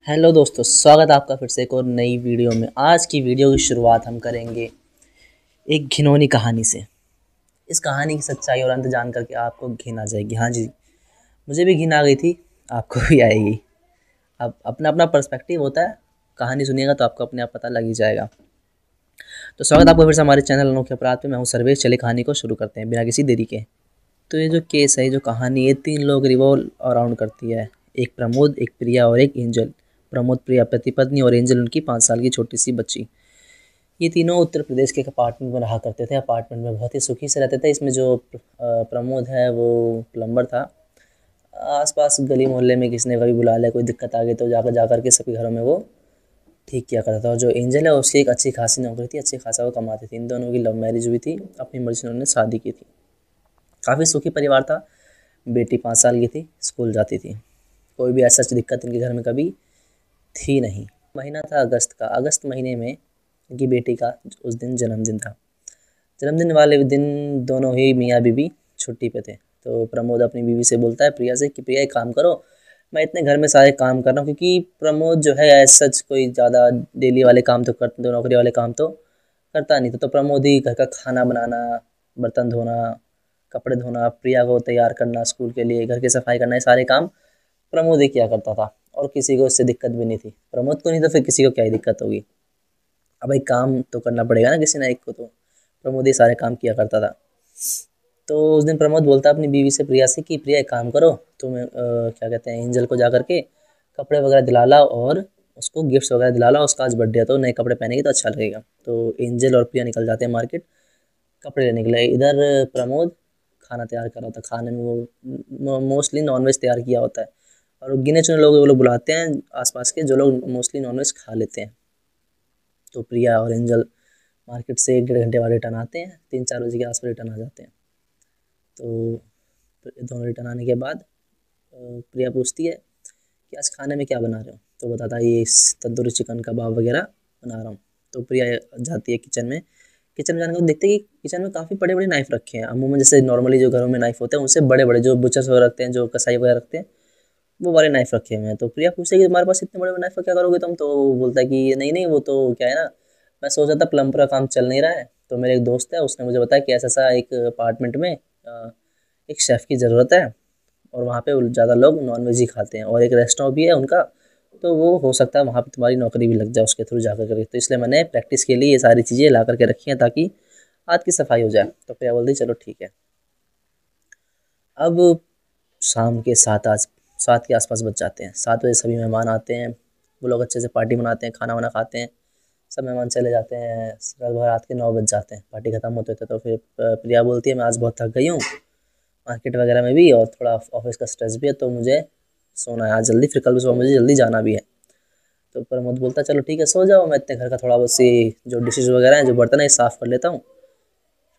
Hello दोस्तों, स्वागत है आपका फिर से एक और नई वीडियो में। आज की वीडियो की शुरुआत हम करेंगे एक घिनौनी कहानी से। इस कहानी की सच्चाई और अंत जान करके आपको घिन आ जाएगी। हाँ जी, मुझे भी घिन आ गई थी, आपको भी आएगी। अब अपना अपना पर्सपेक्टिव होता है, कहानी सुनिएगा तो आपको अपने आप पता लग ही जाएगा। तो स्वागत है आपका फिर से हमारे चैनल अनोखे अपराध पे। मैं हूँ सर्वेश। चले कहानी को शुरू करते हैं बिना किसी देरी के। तो ये जो केस है, जो कहानी, ये 3 लोग रिवॉल्व अराउंड करती है। एक प्रमोद, एक प्रिया और एक एंजल। प्रमोद प्रिया पति पत्नी और एंजल उनकी 5 साल की छोटी सी बच्ची। ये तीनों उत्तर प्रदेश के एक अपार्टमेंट में रहा करते थे। अपार्टमेंट में बहुत ही सुखी से रहते थे। इसमें जो प्रमोद है वो प्लम्बर था। आसपास गली मोहल्ले में किसी ने कभी बुला लिया, कोई दिक्कत आ गई तो जा कर के सभी घरों में वो ठीक किया करता था। और जो एंजल है उसकी एक अच्छी खासी नौकरी थी, अच्छी खासा वो कमाती थी। इन दोनों की लव मैरिज हुई थी, अपनी मर्जी से उन्होंने शादी की थी। काफ़ी सुखी परिवार था। बेटी 5 साल की थी, स्कूल जाती थी। कोई भी ऐसा दिक्कत इनके घर में कभी थी नहीं। महीना था अगस्त का। अगस्त महीने में इनकी बेटी का उस दिन जन्मदिन था। जन्मदिन वाले दिन दोनों ही मियाँ बीवी छुट्टी पे थे। तो प्रमोद अपनी बीवी से बोलता है प्रिया से कि प्रिया एक काम करो, मैं इतने घर में सारे काम कर रहा हूँ, क्योंकि प्रमोद जो है एज सच कोई ज़्यादा डेली वाले काम तो करते, तो नौकरी वाले काम तो करता नहीं था। तो प्रमोद ही घर का खाना बनाना, बर्तन धोना, कपड़े धोना, प्रिया को तैयार करना स्कूल के लिए, घर की सफाई करना, ये सारे काम प्रमोद ही किया करता था। और किसी को इससे दिक्कत भी नहीं थी। प्रमोद को नहीं तो फिर किसी को क्या ही दिक्कत होगी। अब भाई काम तो करना पड़ेगा ना किसी ना एक को, तो प्रमोद ही सारे काम किया करता था। तो उस दिन प्रमोद बोलता अपनी बीवी से, प्रिया से, कि प्रिया एक काम करो, तुम क्या कहते हैं, एंजल को जा करके कपड़े वगैरह दिला लाओ और उसको गिफ्ट्स वगैरह दिला लाओ। उसका आज बर्थडे है तो नए कपड़े पहनेगी तो अच्छा लगेगा। तो एंजल और प्रिया निकल जाते हैं मार्केट कपड़े लेने के लिए। इधर प्रमोद खाना तैयार कर रहा था। खाने में वो मोस्टली नॉनवेज तैयार किया होता है, और गिने चुने लोग वो लोग बुलाते हैं आसपास के, जो लोग मोस्टली नॉनवेज खा लेते हैं। तो प्रिया और एंजल मार्केट से 1-1.5 घंटे बाद रिटर्न आते हैं। 3-4 बजे के आसपास रिटर्न आ जाते हैं। तो दोनों रिटर्न आने के बाद प्रिया पूछती है कि आज खाने में क्या बना रहे हो। तो बताता है ये तंदूरी चिकन कबाब वगैरह बना रहा हूँ। तो प्रिया जाती है किचन में। किचन में जाने के बाद देखते हैं कि किचन में काफ़ी बड़े बड़े नाइफ़ रखे हैं। अमूमन जैसे नॉर्मली जो घरों में नाइफ़ होते हैं उनसे बड़े बड़े, जो बुचर्स वगैरह रखते हैं, जो कसाई वगैरह रखते हैं, वो वाले नाइफ़ रखे हुए हैं। तो प्रिया पूछती है कि तुम्हारे पास इतने बड़े बड़े नाइफ़ का क्या करोगे तुम। तो वो बोलता है कि नहीं नहीं, वो तो क्या है ना, मैं सोच रहा था प्लम्बर का काम चल नहीं रहा है, तो मेरे एक दोस्त है, उसने मुझे बताया कि ऐसा ऐसा एक अपार्टमेंट में एक शेफ़ की ज़रूरत है, और वहाँ पे ज़्यादा लोग नॉनवेज ही खाते हैं, और एक रेस्टोरेंट भी है उनका, तो वो हो सकता है वहाँ पे तुम्हारी नौकरी भी लग जाए उसके थ्रू जा कर के। तो इसलिए मैंने प्रैक्टिस के लिए ये सारी चीज़ें ला करके रखी हैं ताकि हाथ की सफाई हो जाए। तो प्रिया बोलती चलो ठीक है। अब शाम के 7 के आसपास बज जाते हैं। 7 बजे सभी मेहमान आते हैं। वो लोग अच्छे से पार्टी मनाते हैं, खाना वाना खाते हैं, सब मेहमान चले जाते हैं। लगभग रात के 9 बज जाते हैं पार्टी ख़त्म होते होते। तो फिर प्रिया बोलती है मैं आज बहुत थक गई हूँ, मार्केट वगैरह में भी, और थोड़ा ऑफिस का स्ट्रेस भी है, तो मुझे सोना है आज जल्दी, फिर कल सुबह मुझे जल्दी जाना भी है। तो प्रमोद बोलता चलो ठीक है सो जाओ, मैं इतने घर का थोड़ा बहुत सी जो डिशेज वगैरह हैं, जो बर्तन है, साफ़ कर लेता हूँ,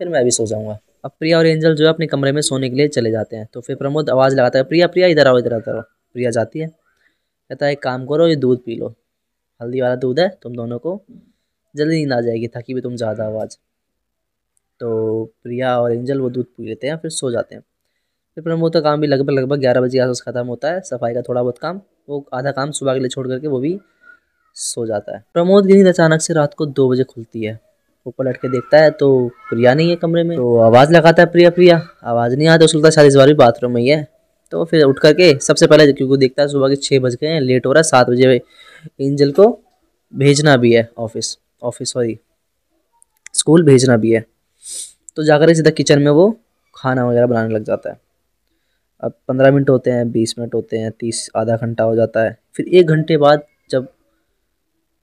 फिर मैं भी सो जाऊँगा। अब प्रिया और एंजल जो है अपने कमरे में सोने के लिए चले जाते हैं। तो फिर प्रमोद आवाज़ लगाता है, प्रिया प्रिया इधर आओ, इधर आओ। प्रिया जाती है, कहता है एक काम करो, ये दूध पी लो, हल्दी वाला दूध है, तुम दोनों को जल्दी नींद आ जाएगी, थकी भी तुम ज़्यादा हो आज। तो प्रिया और एंजल वो दूध पी लेते हैं, फिर सो जाते हैं। फिर प्रमोद का काम भी लगभग लगभग 11 बजे के आसपास ख़त्म होता है। सफाई का थोड़ा बहुत काम, वो आधा काम सुबह के लिए छोड़ करके वो भी सो जाता है। प्रमोद की नींद अचानक से रात को 2 बजे खुलती है। वो पलट के देखता है तो प्रिया नहीं है कमरे में। तो आवाज़ लगाता है प्रिया प्रिया, आवाज़ नहीं आता। उसको लगता है शायद इस बार भी बाथरूम में ही है। तो फिर उठ करके सबसे पहले, क्योंकि देखता है सुबह के 6 बज गए हैं, लेट हो रहा है, 7 बजे एंजल को भेजना भी है ऑफिस, सॉरी स्कूल भेजना भी है। तो जाकर सीधा किचन में वो खाना वगैरह बनाने लग जाता है। अब 15 मिनट होते हैं, 20 मिनट होते हैं, 30, आधा घंटा हो जाता है। फिर 1 घंटे बाद जब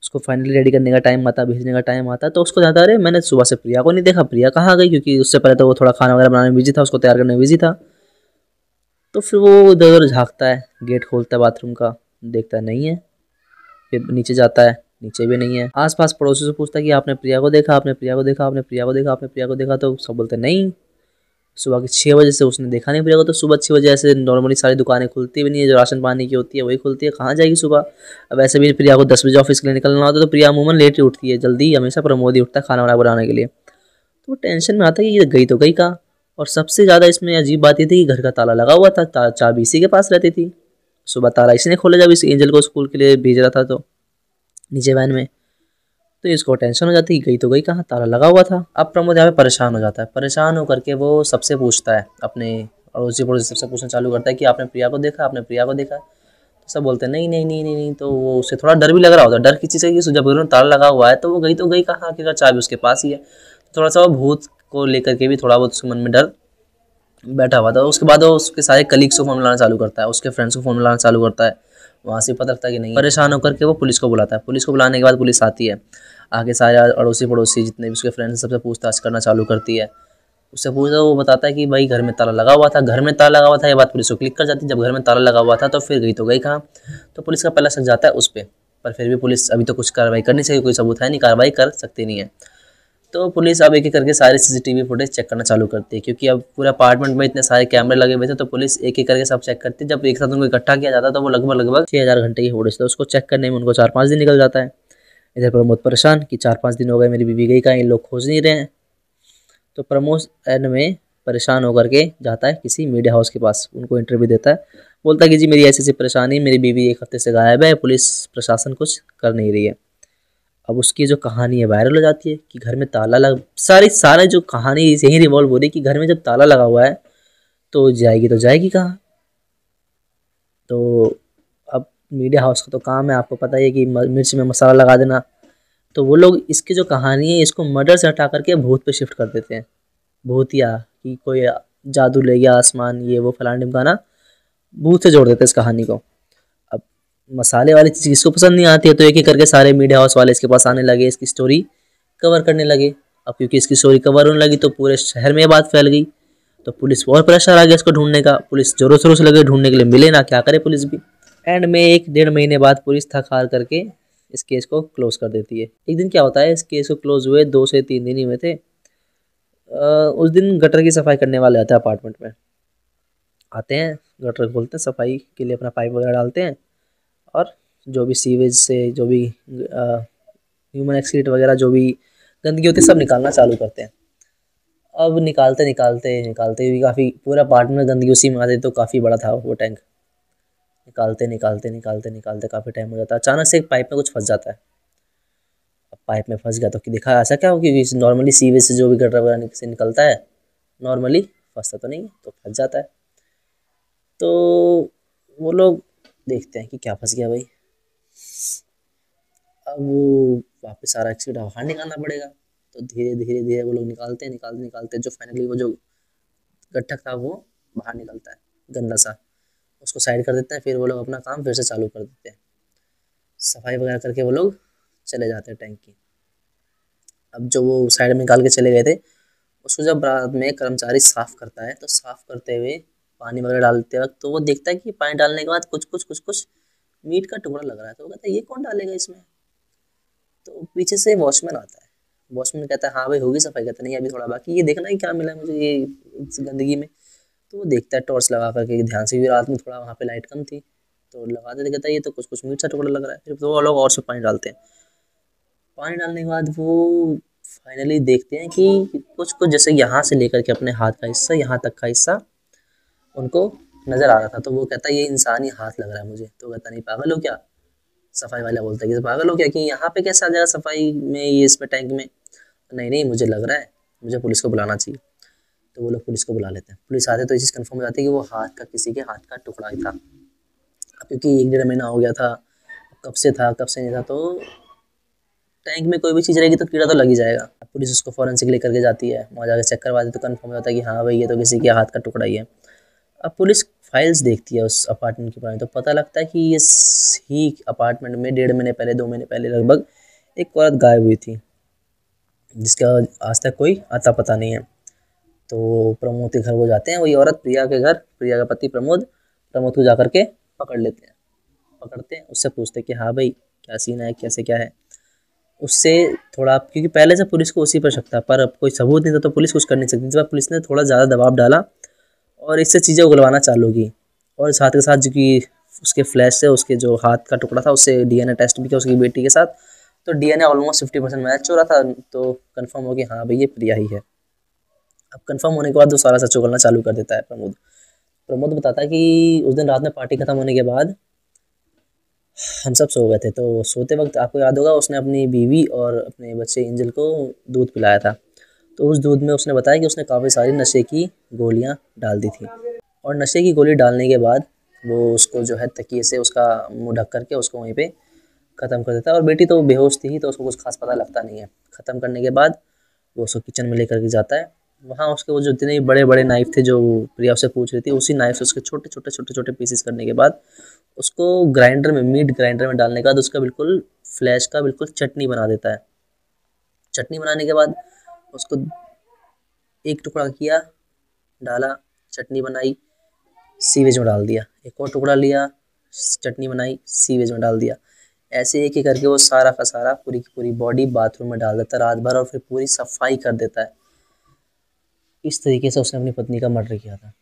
उसको फाइनली रेडी करने का टाइम आता, भेजने का टाइम आता, तो उसको जाता, अरे मैंने सुबह से प्रिया को नहीं देखा, प्रिया कहाँ गई, क्योंकि उससे पहले तो वो थोड़ा खाना वगैरह बनाने में बिजी था, उसको तैयार करने में बिजी था। तो फिर वो इधर उधर झाँकता है, गेट खोलता है बाथरूम का, देखता है नहीं है। फिर नीचे जाता है, नीचे भी नहीं है। आसपास पड़ोसी से पूछता है कि आपने प्रिया को देखा, आपने प्रिया को देखा, आपने प्रिया को देखा, आपने प्रिया को देखा। तो सब बोलते हैं नहीं, सुबह के 6 बजे से उसने देखा नहीं प्रिया को। तो सुबह 6 बजे ऐसे नॉर्मली सारी दुकानें खुलती भी नहीं है, जो राशन पानी की होती है वही खुलती है, कहाँ जाएगी सुबह। अब ऐसे भी प्रिया को 10 बजे ऑफिस के लिए निकलना होता है, तो प्रिया अमूमन लेट ही उठती है, जल्दी हमेशा प्रमोद ही उठता है खाना वाना बनाने के लिए। तो वो टेंशन में आता है कि ये गई तो गई कहाँ। और सबसे ज़्यादा इसमें अजीब बात ये थी कि घर का ताला लगा हुआ था, चाबी इसी के पास रहती थी। सुबह ताला इसने खोला जब इस एंजल को स्कूल के लिए भेज रहा था, तो नीचे वैन में। तो इसको टेंशन हो जाती है, गई तो गई कहाँ, ताला लगा हुआ था। अब प्रमोद यहाँ पे परेशान हो जाता है। परेशान होकर के वो सबसे पूछता है, अपने अड़ोसी पड़ोसी सबसे पूछना चालू करता है कि आपने प्रिया को देखा, आपने प्रिया को देखा। तो सब बोलते हैं नहीं नहीं नहीं नहीं नहीं। तो वो उसे थोड़ा डर भी लग रहा होता है। डर किसी से कि जब घर में ताला लगा हुआ है तो वो गई तो गई कहाँ, आखिरकार चाबी उसके पास ही है। थोड़ा सा वो भूत को लेकर के भी थोड़ा बहुत उसके मन में डर बैठा हुआ था। उसके बाद वो उसके सारे कलीग्स को फ़ोन मिलाना चालू करता है, उसके फ्रेंड्स को फ़ोन मिलाना चालू करता है। वहाँ से पता लगता है कि नहीं। परेशान होकर के वो पुलिस को बुलाता है। पुलिस को बुलाने के बाद पुलिस आती है। आगे सारे अड़ोसी पड़ोसी जितने भी उसके फ्रेंड्स सबसे पूछताछ करना चालू करती है। उससे पूछा, वो बताता है कि भाई घर में ताला लगा हुआ था, घर में ताला लगा हुआ था। ये बात पुलिस को क्लिक कर जाती है। जब घर में ताला लगा हुआ था तो फिर गई तो गई कहाँ। तो पुलिस का पहला शक जाता है उस पर फिर भी पुलिस अभी तो कुछ कार्रवाई करनी चाहिए, कोई सबूत है नहीं, कार्रवाई कर सकती नहीं है। तो पुलिस अब एक एक करके सारे सीसीटीवी फुटेज चेक करना चालू करती है, क्योंकि अब पूरे अपार्टमेंट में इतने सारे कैमरे लगे हुए थे। तो पुलिस एक एक करके सब चेक करती है। जब एक साथ उनको इकट्ठा किया जाता तो वो लगभग 6000 घंटे की फुटेज था। उसको चेक करने में उनको 4-5 दिन निकल जाता है। इधर प्रमोद परेशान कि 4-5 दिन हो गए, मेरी बीवी गई कहाँ, इन लोग खोज नहीं रहे हैं। तो प्रमोद एंड में परेशान होकर के जाता है किसी मीडिया हाउस के पास, उनको इंटरव्यू देता है। बोलता है कि जी मेरी ऐसी ऐसी परेशानी, मेरी बीवी 1 हफ्ते से गायब है, पुलिस प्रशासन कुछ कर नहीं रही है। अब उसकी जो कहानी है वायरल हो जाती है कि घर में ताला लग सारे जो कहानी यही रिवॉल्व हो रही है कि घर में जब ताला लगा हुआ है तो जाएगी कहाँ। तो अब मीडिया हाउस का तो काम है, आपको पता ही है कि मिर्च में मसाला लगा देना। तो वो लोग इसकी जो कहानी है इसको मर्डर से हटा करके भूत पे शिफ्ट कर देते हैं। भूतिया कि कोई जादू ले गया आसमान, ये वो फलाना ढिमकाना, भूत से जोड़ देते हैं इस कहानी को। अब मसाले वाली चीज़ किसको पसंद नहीं आती है, तो एक एक करके सारे मीडिया हाउस वाले इसके पास आने लगे, इसकी स्टोरी कवर करने लगे। अब क्योंकि इसकी स्टोरी कवर होने लगी तो पूरे शहर में ये बात फैल गई। तो पुलिस को और प्रेशर आ गया इसको ढूंढने का। पुलिस जोरों शोरों से लगे ढूंढने के लिए, मिले ना, क्या करे पुलिस भी। एंड में 1-1.5 महीने बाद पुलिस थक हार करके इस केस को क्लोज कर देती है। एक दिन क्या होता है, इस केस को क्लोज हुए 2 से 3 दिन ही हुए थे। उस दिन गटर की सफाई करने वाले आते हैं अपार्टमेंट में, आते हैं गटर खोलते हैं, सफाई के लिए अपना पाइप वगैरह डालते हैं और जो भी सीवेज से जो भी ह्यूमन एक्सक्रीट वगैरह जो भी गंदगी होती है सब निकालना चालू करते हैं। अब निकालते भी काफ़ी पूरा अपार्टमेंट में गंदगी उसी में आती, तो काफ़ी बड़ा था वो टैंक। निकालते काफ़ी टाइम हो जाता है। अचानक से एक पाइप में कुछ फंस जाता है। अब पाइप में फंस गया तो कि देखा ऐसा क्या हो, क्योंकि नॉर्मली सीवेज से जो भी गटर वगैरह से निकलता है नॉर्मली फंसता तो नहीं है, तो फंस जाता है। तो वो लोग देखते हैं कि क्या फंस गया भाई। अब वो वापस सारा एक्सीड बाहर निकालना पड़ेगा। तो धीरे वो लोग निकालते जो फाइनली वो जो गट्ठक था वो बाहर निकलता है, गंदा सा। उसको साइड कर देते हैं, फिर वो लोग अपना काम फिर से चालू कर देते हैं। सफाई वगैरह करके वो लोग चले जाते हैं टैंक की। अब जो वो साइड में निकाल के चले गए थे उसको जब रात में कर्मचारी साफ़ करता है, तो साफ़ करते हुए पानी वगैरह डालते वक्त तो वो देखता है कि पानी डालने के बाद कुछ मीट का टुकड़ा लग रहा है। तो वो कहता है ये कौन डालेगा इसमें। तो पीछे से वॉचमैन आता है। वॉचमैन कहता है हाँ भाई होगी सफाई। कहता नहीं अभी थोड़ा बाकी, ये देखना है क्या मिला है मुझे ये इस गंदगी में। तो वो देखता है टॉर्च लगा करके ध्यान से, भी रात में थोड़ा वहाँ पे लाइट कम थी तो लगा देते। कहता है ये तो कुछ मीट सा टुकड़ा लग रहा है। फिर तो वो लोग और से पानी डालते हैं। पानी डालने के बाद वो फाइनली देखते हैं कि कुछ जैसे यहाँ से लेकर के अपने हाथ का हिस्सा, यहाँ तक का हिस्सा उनको नज़र आ रहा था। तो वो कहता है ये इंसानी हाथ लग रहा है मुझे। तो कहता नहीं पागल हो क्या। सफाई वाला बोलता है कि पागल हो क्या, कि यहाँ पे कैसे आ जाएगा सफाई में, ये इसमें टैंक में। नहीं मुझे लग रहा है, मुझे पुलिस को बुलाना चाहिए। तो वो लोग पुलिस को बुला लेते हैं। पुलिस आते तो ये चीज़ कंफर्म हो जाती है कि वो हाथ का किसी के हाथ का टुकड़ा ही था। क्योंकि 1-1.5 महीना हो गया था, कब से नहीं था, तो टैंक में कोई भी चीज़ रहेगी तो कीड़ा तो लग ही जाएगा। पुलिस उसको फॉरेंसिक लेकर के जाती है, वहाँ जाकर चेक करवाती तो कंफर्म हो जाता है कि हाँ भाई ये तो किसी के हाथ का टुकड़ा ही है। अब पुलिस फाइल्स देखती है उस अपार्टमेंट के बारे में, तो पता लगता है कि इस ही अपार्टमेंट में 1.5 महीने पहले 2 महीने पहले लगभग एक औरत गायब हुई थी, जिसका आज तक कोई आता पता नहीं है। तो प्रमोद के घर वो जाते हैं, वही औरत प्रिया के घर, प्रिया का पति प्रमोद को जा करके पकड़ते हैं। उससे पूछते हैं कि हाँ भाई क्या सीन है, कैसे क्या है। उससे थोड़ा, क्योंकि पहले से पुलिस को उसी पर शक था, पर अब कोई सबूत नहीं था तो पुलिस कुछ कर नहीं सकती। जब पुलिस ने थोड़ा ज़्यादा दबाव डाला और इससे चीज़ें उगलवाना चालू की, और साथ के साथ जो कि उसके फ्लैश से उसके जो हाथ का टुकड़ा था उससे डीएनए टेस्ट भी किया उसकी बेटी के साथ। तो डीएनए ऑलमोस्ट 50% मैच हो रहा था। तो कंफर्म हो कि हाँ भाई ये प्रिया ही है। अब कंफर्म होने के बाद वो सारा सच उगलना चालू कर देता है प्रमोद। प्रमोद बताता कि उस दिन रात में पार्टी ख़त्म होने के बाद हम सब सो गए थे, तो सोते वक्त आपको याद होगा उसने अपनी बीवी और अपने बच्चे एंजल को दूध पिलाया था। तो उस दूध में उसने बताया कि उसने काफ़ी सारी नशे की गोलियां डाल दी थी, और नशे की गोली डालने के बाद वो उसको जो है तकिए से उसका मुंह ढक करके उसको वहीं पे ख़त्म कर देता है। और बेटी तो बेहोश थी तो उसको कुछ खास पता लगता नहीं है। ख़त्म करने के बाद वो उसको किचन में लेकर के जाता है। वहाँ उसके वो जो जितने बड़े बड़े नाइफ थे जो प्रिया उससे पूछ रही थी, उसी नाइफ से उसके छोटे छोटे छोटे छोटे पीसेस करने के बाद उसको ग्राइंडर में, मीट ग्राइंडर में डालने के बाद उसका बिल्कुल फ्लैश का बिल्कुल चटनी बना देता है। चटनी बनाने के बाद उसको एक टुकड़ा किया, डाला, चटनी बनाई, सीवेज में डाल दिया, एक और टुकड़ा लिया, चटनी बनाई, सीवेज में डाल दिया। ऐसे एक एक करके वो सारा का सारा पूरी की पूरी बॉडी बाथरूम में डाल देता है रात भर, और फिर पूरी सफाई कर देता है। इस तरीके से उसने अपनी पत्नी का मर्डर किया था।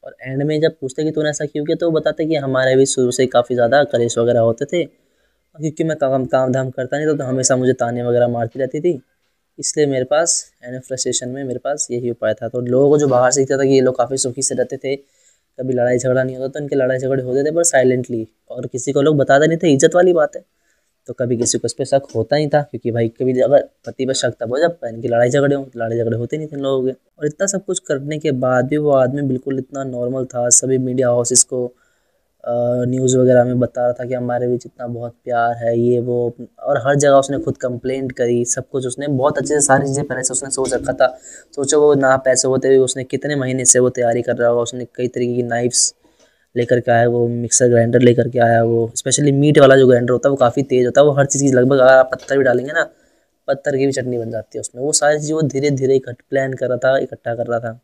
और एंड में जब पूछते कि तूने ऐसा क्यों किया, तो वो बताते कि हमारे भी शुरू से काफ़ी ज़्यादा कलेश वगैरह होते थे, क्योंकि मैं काम धाम करता नहीं था तो हमेशा मुझे ताने वगैरह मारती रहती थी, इसलिए मेरे पास एंड फ्रस्ट्रेशन में मेरे पास यही उपाय था। तो लोगों को जो बाहर से दिखता था कि ये लोग काफ़ी सुखी से रहते थे, कभी लड़ाई झगड़ा नहीं होता, तो इनके लड़ाई झगड़े होते थे पर साइलेंटली, और किसी को लोग बताते नहीं थे, इज्जत वाली बात है। तो कभी किसी को इस पर शक होता नहीं था, क्योंकि भाई कभी अगर पति पर शक तब हो जब इनकी लड़ाई झगड़े हों, लड़ाई झगड़े होते नहीं थे इन लोगों के। और इतना सब कुछ करने के बाद भी वो आदमी बिल्कुल इतना नॉर्मल था। सभी मीडिया हाउसेस को न्यूज़ वगैरह में बता रहा था कि हमारे बीच इतना बहुत प्यार है, ये वो, और हर जगह उसने खुद कंप्लेंट करी, सब कुछ उसने बहुत अच्छे से सारी चीज़ें पहले से उसने सोच रखा था। सोचो वो ना पैसे होते हुए उसने कितने महीने से वो तैयारी कर रहा होगा। उसने कई तरीके की नाइफ्स लेकर के आया, वो मिक्सर ग्राइंडर लेकर के आया, वो स्पेशली मीट वाला जो ग्राइंडर होता है वो काफ़ी तेज़ होता है, वो हर चीज़ की लगभग, अगर आप पत्थर भी डालेंगे ना, पत्थर की भी चटनी बन जाती है उसमें। वो सारी चीज़ वो धीरे धीरे प्लान कर रहा था, इकट्ठा कर रहा था।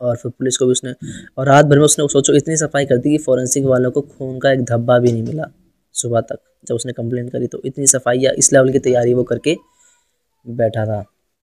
और फिर पुलिस को भी उसने, और रात भर में उसने सोचो इतनी सफाई कर दी कि फॉरेंसिक वालों को खून का एक धब्बा भी नहीं मिला सुबह तक। जब उसने कंप्लेंट करी तो इतनी सफाई या इस लेवल की तैयारी वो करके बैठा था।